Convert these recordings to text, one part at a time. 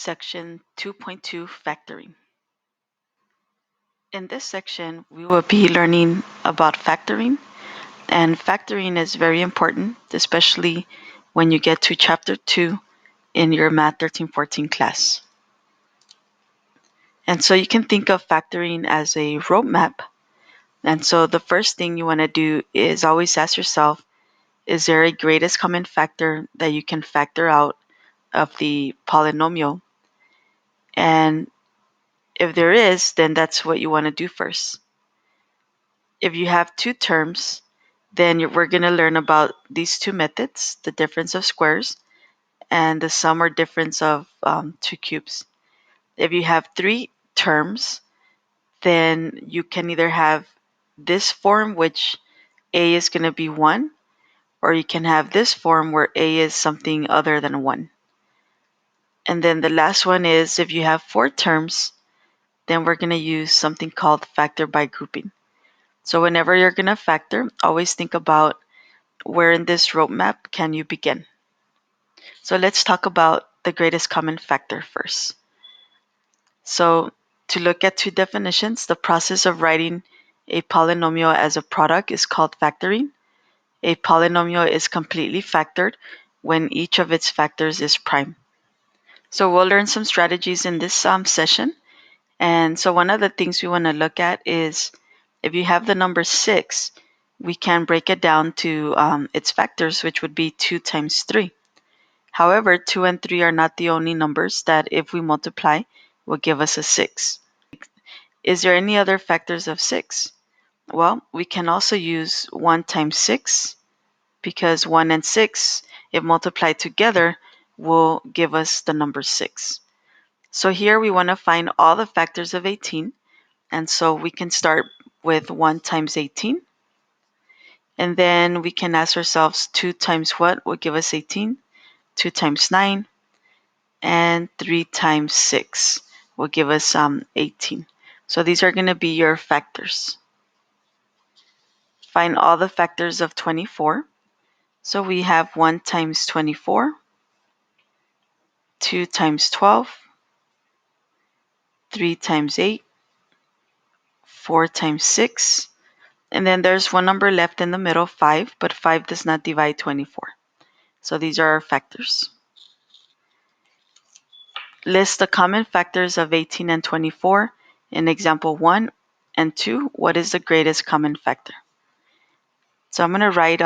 Section 2.2 Factoring. In this section, we will be learning about factoring, and factoring is very important, especially when you get to Chapter 2 in your Math 1314 class. And so you can think of factoring as a roadmap. And so the first thing you want to do is always ask yourself, is there a greatest common factor that you can factor out of the polynomial? And if there is, then that's what you want to do first. If you have two terms, then we're going to learn about these two methods, the difference of squares and the sum or difference of two cubes. If you have three terms, then you can either have this form, which a is going to be 1, or you can have this form where a is something other than 1. And then the last one is if you have 4 terms, then we're going to use something called factor by grouping. So whenever you're going to factor, always think about where in this roadmap can you begin. So let's talk about the greatest common factor first. So to look at two definitions, the process of writing a polynomial as a product is called factoring. A polynomial is completely factored when each of its factors is prime. So we'll learn some strategies in this session. And so one of the things we want to look at is if you have the number 6, we can break it down to its factors, which would be 2 times 3. However, 2 and 3 are not the only numbers that if we multiply will give us a 6. Is there any other factors of 6? Well, we can also use 1 times 6 because 1 and 6, if multiplied together, will give us the number 6. So here we want to find all the factors of 18. And so we can start with 1 times 18. And then we can ask ourselves 2 times what will give us 18? 2 times 9. And 3 times 6 will give us 18. So these are going to be your factors. Find all the factors of 24. So we have 1 times 24, 2 times 12, 3 times 8, 4 times 6, and then there's one number left in the middle, 5, but 5 does not divide 24. So these are our factors. List the common factors of 18 and 24. In example 1 and 2, what is the greatest common factor? So I'm going to write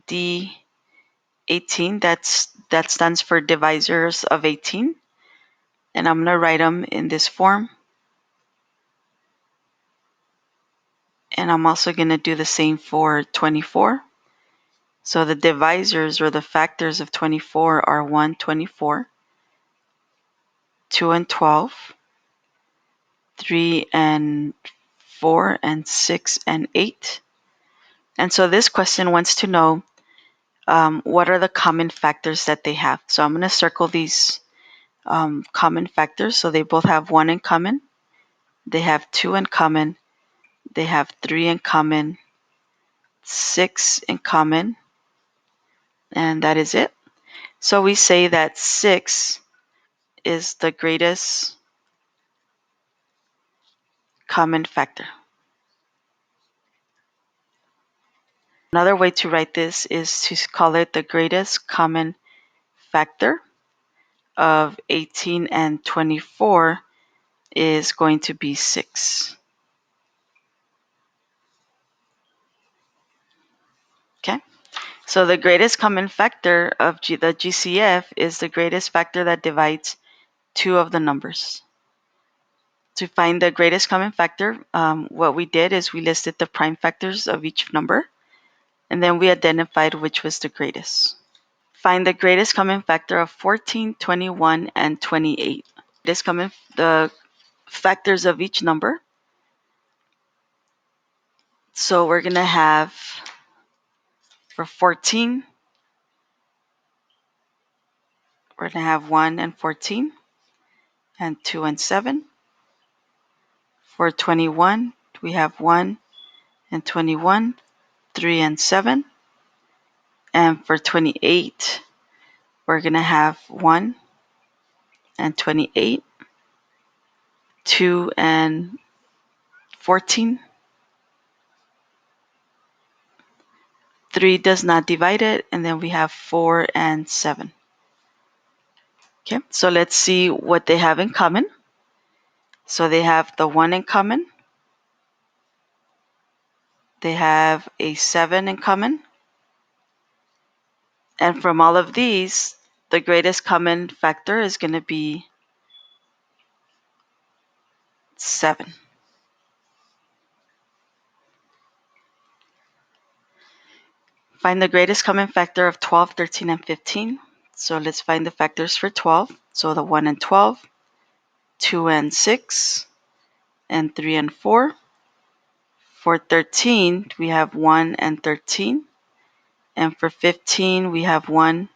D18, that stands for divisors of 18. And I'm going to write them in this form. And I'm also going to do the same for 24. So the divisors or the factors of 24 are 1, 24, 2 and 12, 3 and 4, and 6 and 8. And so this question wants to know what are the common factors that they have. So I'm going to circle these common factors. So they both have 1 in common. They have 2 in common. They have 3 in common, 6 in common, and that is it. So we say that 6 is the greatest common factor. Another way to write this is to call it the greatest common factor of 18 and 24 is going to be 6. Okay, so the greatest common factor of the GCF is the greatest factor that divides two of the numbers. To find the greatest common factor, what we did is we listed the prime factors of each number, and then we identified which was the greatest. Find the greatest common factor of 14, 21, and 28. The factors of each number. So we're going to have, for 14, we're going to have 1 and 14, and 2 and 7. For 21, we have 1 and 21, 3 and 7. And for 28, we're going to have 1 and 28, 2 and 14. 3 does not divide it, and then we have 4 and 7. Okay, so let's see what they have in common. So they have the 1 in common. They have a 7 in common. And from all of these, the greatest common factor is going to be 7. Find the greatest common factor of 12, 13, and 15. So let's find the factors for 12. So the 1 and 12, 2 and 6, and 3 and 4. For 13, we have 1 and 13. And for 15, we have 1,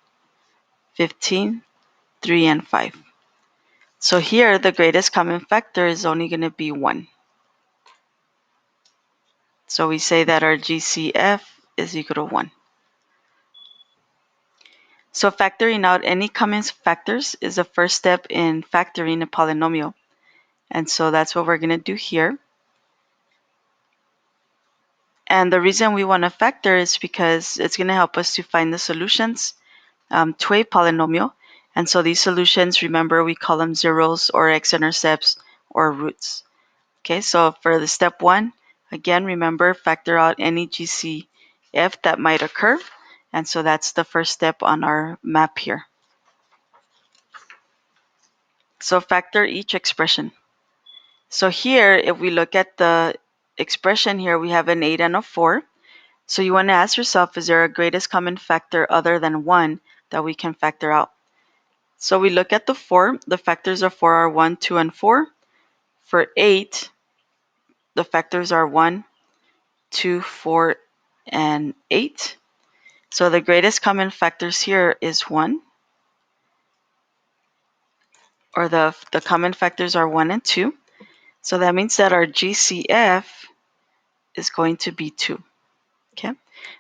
15, 3, and 5. So here, the greatest common factor is only going to be 1. So we say that our GCF is equal to 1. So factoring out any common factors is the first step in factoring a polynomial. And so that's what we're going to do here. And the reason we want to factor is because it's going to help us to find the solutions to a polynomial. And so these solutions, remember, we call them zeros or x-intercepts or roots. Okay, so for the step 1, again, remember, factor out any GCF that might occur. And so that's the first step on our map here. So factor each expression. So here, if we look at the expression here, we have an 8 and a 4. So you want to ask yourself, is there a greatest common factor other than 1 that we can factor out? So we look at the 4. The factors of 4 are 1, 2, and 4. For 8, the factors are 1, 2, 4, and 8. So the greatest common factors here is 1, or the common factors are 1 and 2. So that means that our GCF is going to be 2. Okay,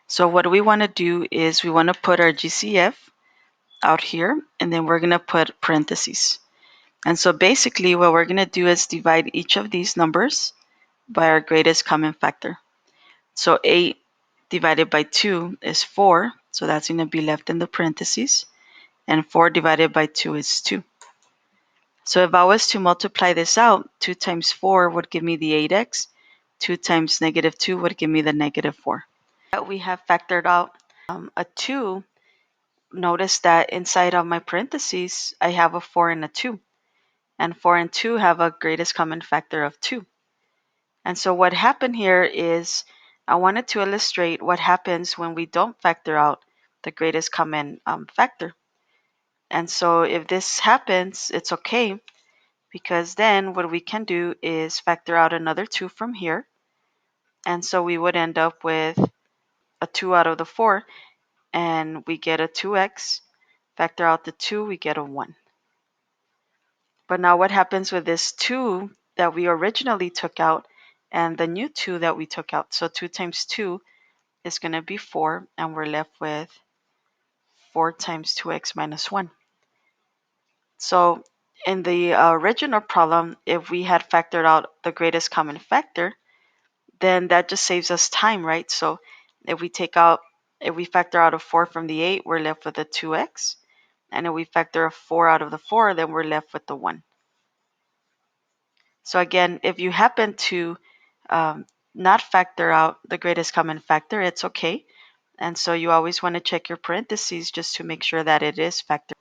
so what we want to do is we want to put our GCF out here, and then we're going to put parentheses. And so basically what we're going to do is divide each of these numbers by our greatest common factor. So 8 divided by 2 is 4, so that's going to be left in the parentheses. And 4 divided by 2 is 2. So if I was to multiply this out, 2 times 4 would give me the 8x. 2 times negative 2 would give me the negative 4. We have factored out a 2. Notice that inside of my parentheses, I have a 4 and a 2. And 4 and 2 have a greatest common factor of 2. And so what happened here is I wanted to illustrate what happens when we don't factor out the greatest common factor. And so if this happens, it's okay, because then what we can do is factor out another 2 from here. And so we would end up with a 2 out of the 4, and we get a 2x. Factor out the 2, we get a 1. But now what happens with this 2 that we originally took out and the new 2 that we took out? So 2 times 2 is going to be 4, and we're left with 4 times 2x minus 1. So in the original problem, if we had factored out the greatest common factor, then that just saves us time, right? So if we factor out a 4 from the 8, we're left with a 2x. And if we factor a 4 out of the 4, then we're left with the 1. So again, if you happen to not factor out the greatest common factor, it's okay. And so you always want to check your parentheses just to make sure that it is factored.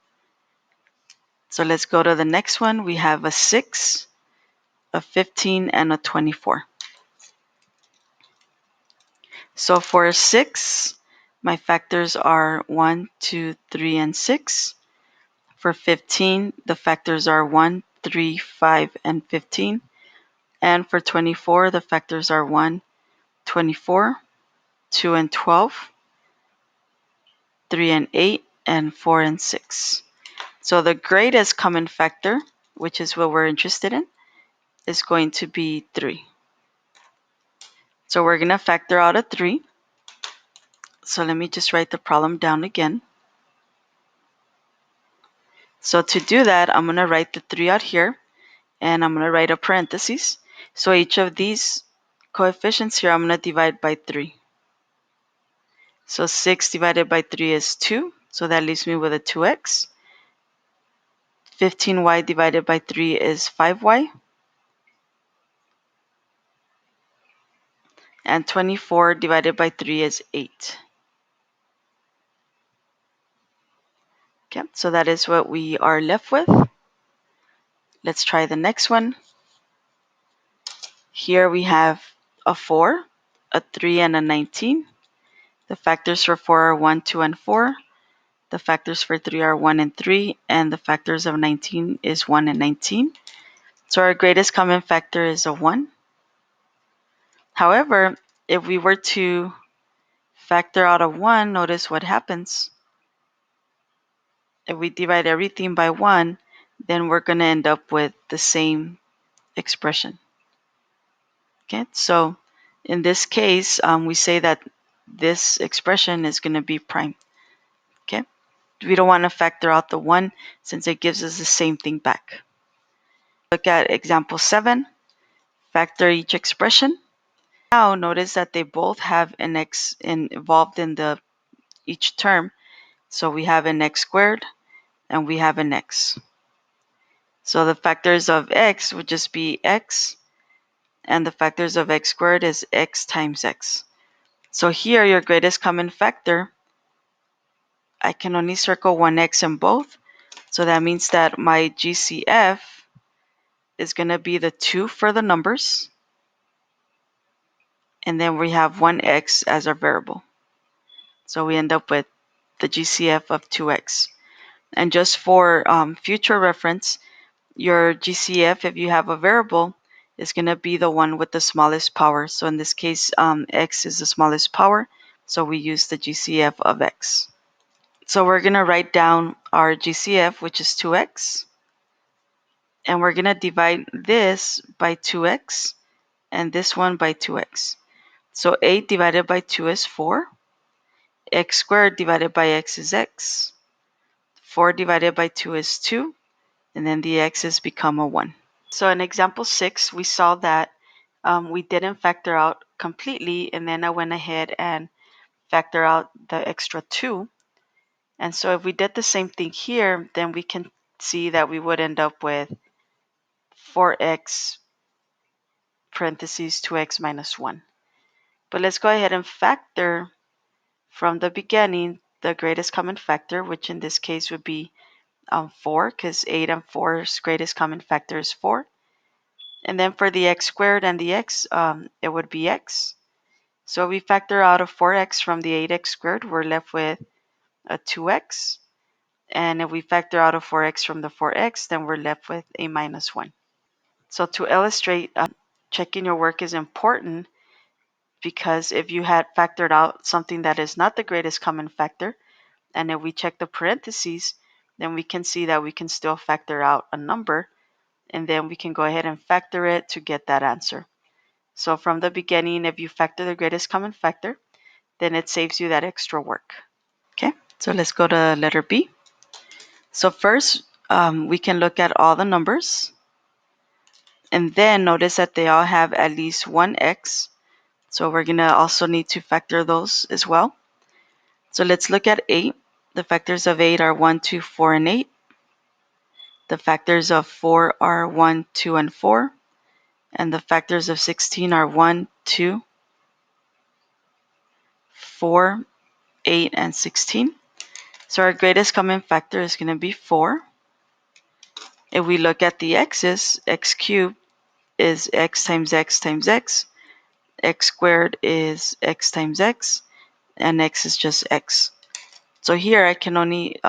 So let's go to the next one. We have a 6, a 15, and a 24. So for 6, my factors are 1, 2, 3, and 6. For 15, the factors are 1, 3, 5, and 15. And for 24, the factors are 1, 24, 2 and 12, 3 and 8, and 4 and 6. So the greatest common factor, which is what we're interested in, is going to be 3. So we're going to factor out a 3. So let me just write the problem down again. So to do that, I'm going to write the 3 out here, and I'm going to write a parenthesis. So each of these coefficients here, I'm going to divide by 3. So 6 divided by 3 is 2, so that leaves me with a 2x. 15y divided by 3 is 5y. And 24 divided by 3 is 8. Okay, so that is what we are left with. Let's try the next one. Here we have a 4, a 3, and a 19. The factors for 4 are 1, 2, and 4. The factors for 3 are 1 and 3, and the factors of 19 is 1 and 19. So our greatest common factor is a 1. However, if we were to factor out a 1, notice what happens. If we divide everything by 1, then we're going to end up with the same expression. Okay, so in this case, we say that this expression is going to be prime. Okay, we don't want to factor out the 1 since it gives us the same thing back. Look at example 7. Factor each expression. Now notice that they both have an x involved in each term. So we have an x squared and we have an x. So the factors of x would just be x, and the factors of x squared is x times x. So here, your greatest common factor, I can only circle one x in both. So that means that my GCF is going to be the 2 for the numbers, and then we have 1x as our variable. So we end up with the GCF of 2x. And just for future reference, your GCF, if you have a variable, is going to be the one with the smallest power. So in this case, x is the smallest power, so we use the GCF of x. So we're going to write down our GCF, which is 2x, and we're going to divide this by 2x and this one by 2x. So 8 divided by 2 is 4. X squared divided by x is x. 4 divided by 2 is 2. And then the x's become a 1. So in example 6, we saw that we didn't factor out completely, and then I went ahead and factor out the extra 2. And so if we did the same thing here, then we can see that we would end up with 4x parentheses 2x minus 1. But let's go ahead and factor from the beginning the greatest common factor, which in this case would be 4, because 8 and 4's greatest common factor is 4. And then for the x squared and the x, it would be x. So we factor out a 4x from the 8x squared, we're left with a 2x. And if we factor out a 4x from the 4x, then we're left with a minus 1. So to illustrate, checking your work is important, because if you had factored out something that is not the greatest common factor, and if we check the parentheses, then we can see that we can still factor out a number, and then we can go ahead and factor it to get that answer. So from the beginning, if you factor the greatest common factor, then it saves you that extra work. Okay, so let's go to letter B. So first, we can look at all the numbers, and then notice that they all have at least one x. So we're going to also need to factor those as well. So let's look at 8. The factors of 8 are 1, 2, 4, and 8. The factors of 4 are 1, 2, and 4. And the factors of 16 are 1, 2, 4, 8, and 16. So our greatest common factor is going to be 4. If we look at the x's, x cubed is x times x times x. X squared is x times x. And x is just x. So here I can only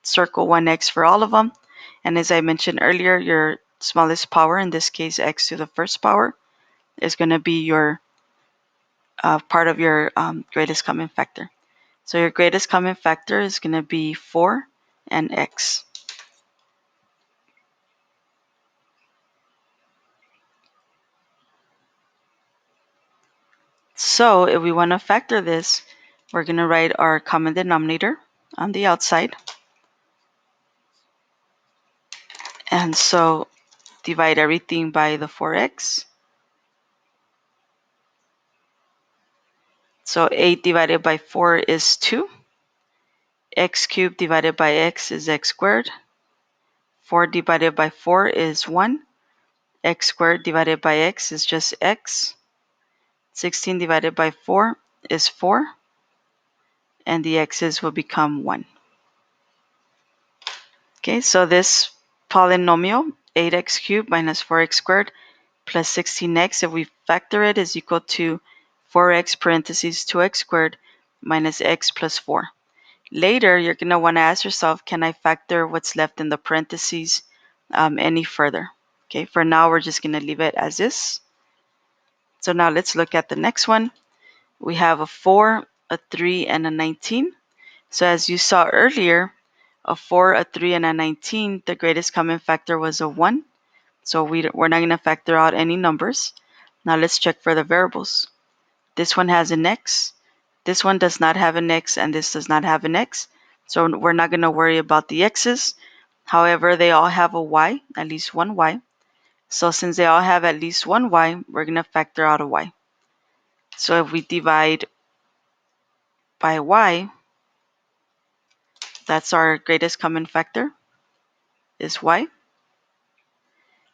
circle 1x for all of them. And as I mentioned earlier, your smallest power, in this case x to the first power, is going to be your part of your greatest common factor. So your greatest common factor is going to be 4 and x. So if we want to factor this, we're going to write our common denominator on the outside. And so divide everything by the 4x. So 8 divided by 4 is 2. X cubed divided by x is x squared. 4 divided by 4 is 1. X squared divided by x is just x. 16 divided by 4 is 4. And the x's will become 1. Okay, so this polynomial, 8x cubed minus 4x squared plus 16x, if we factor it, is equal to 4x parentheses 2x squared minus x plus 4. Later, you're going to want to ask yourself, can I factor what's left in the parentheses any further? Okay, for now, we're just going to leave it as is. So now let's look at the next one. We have a 4, a 3, and a 19. So as you saw earlier, a 4, a 3, and a 19, the greatest common factor was a 1. So we're not going to factor out any numbers. Now let's check for the variables. This one has an x. This one does not have an x, and this does not have an x. So we're not going to worry about the x's. However, they all have a y, at least one y. So since they all have at least one y, we're going to factor out a y. So if we divide by y, that's our greatest common factor, is y.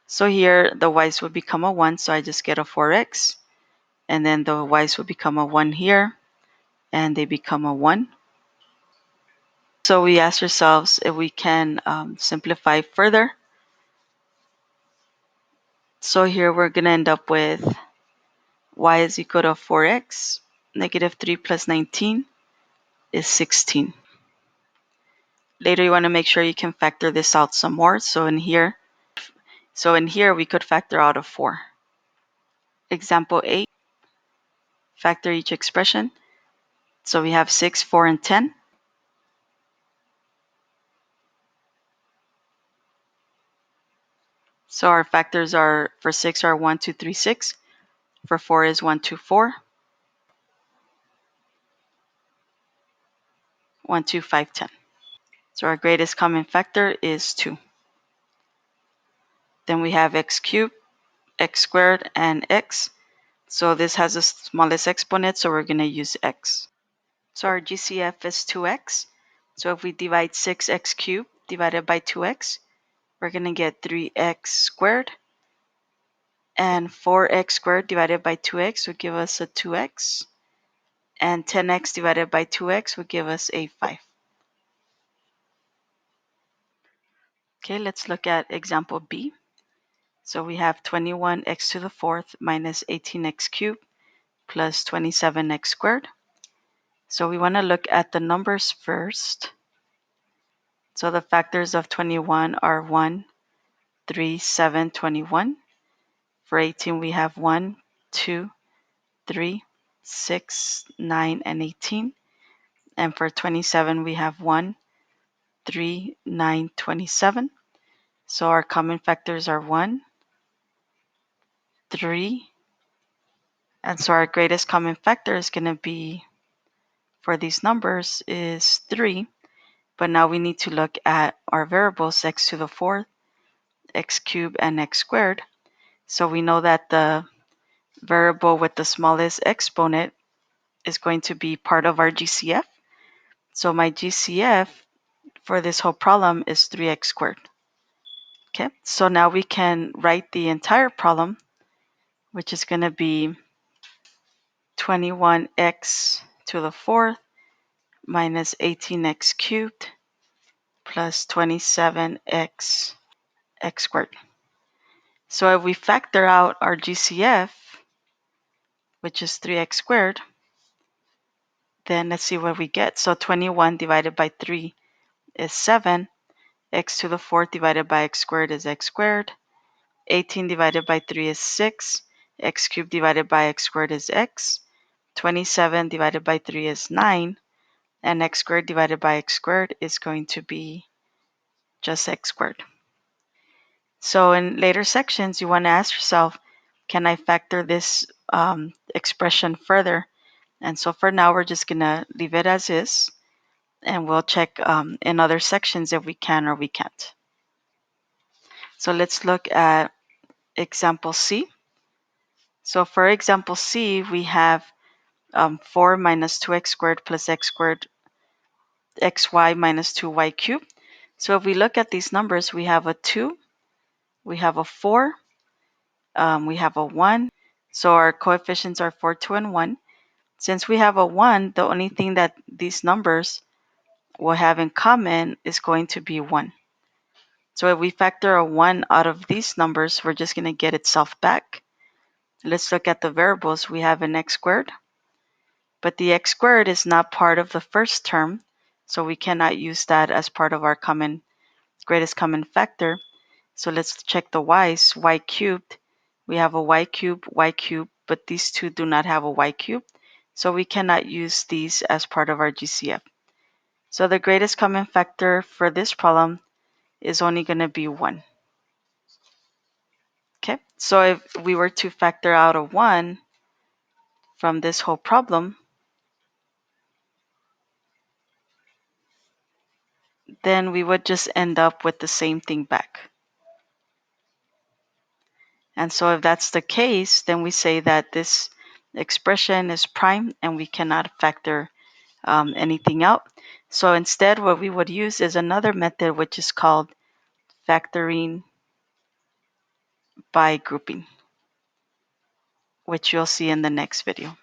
So here the y's will become a 1, so I just get a 4x. And then the y's will become a 1 here, and they become a 1. So we ask ourselves if we can simplify further. So here we're going to end up with y is equal to 4x. Negative 3 plus 19 is 16. Later you want to make sure you can factor this out some more. So in here we could factor out a 4. Example 8, factor each expression. So we have 6, 4, and 10. So our factors are, for 6 are 1, 2, 3, 6. For 4 is 1, 2, 4. 1, 2, 5, 10. So our greatest common factor is 2. Then we have x cubed, x squared, and x. So this has the smallest exponent, so we're going to use x. So our GCF is 2x. So if we divide 6x cubed divided by 2x, we're going to get 3x squared. And 4x squared divided by 2x would give us a 2x. And 10x divided by 2x would give us a 5. Okay, let's look at example B. So we have 21x to the fourth minus 18x cubed plus 27x squared. So we want to look at the numbers first. So the factors of 21 are 1, 3, 7, 21. For 18, we have 1, 2, 3, 6, 9, and 18. And for 27, we have 1, 3, 9, 27. So our common factors are 1, 3. And so our greatest common factor is going to be, for these numbers, is 3. But now we need to look at our variables, x to the fourth, x cubed, and x squared. So we know that the variable with the smallest exponent is going to be part of our GCF. So my GCF for this whole problem is 3x squared. Okay, so now we can write the entire problem, which is going to be 21x to the fourth minus 18x cubed plus 27x x squared. So if we factor out our GCF, which is 3x squared, then let's see what we get. So 21 divided by 3 is 7. X to the fourth divided by x squared is x squared. 18 divided by 3 is 6. X cubed divided by x squared is x. 27 divided by 3 is 9. And x squared divided by x squared is going to be just x squared. So in later sections, you want to ask yourself, can I factor this expression further? And so for now, we're just going to leave it as is. And we'll check in other sections if we can or we can't. So let's look at example C. So for example C, we have 4 minus 2x squared plus x squared xy minus 2y cubed. So if we look at these numbers, we have a 2, we have a 4, we have a 1. So our coefficients are 4, 2, and 1. Since we have a 1, the only thing that these numbers will have in common is going to be 1. So if we factor a 1 out of these numbers, we're just going to get itself back. Let's look at the variables. We have an x squared, but the x squared is not part of the first term, so we cannot use that as part of our greatest common factor. So let's check the y's. Y cubed, we have a y cubed, but these two do not have a y cubed, so we cannot use these as part of our GCF. So the greatest common factor for this problem is only going to be 1. Okay, so if we were to factor out a 1 from this whole problem, then we would just end up with the same thing back. And so if that's the case, then we say that this expression is prime and we cannot factor anything out. So instead, what we would use is another method, which is called factoring by grouping, which you'll see in the next video.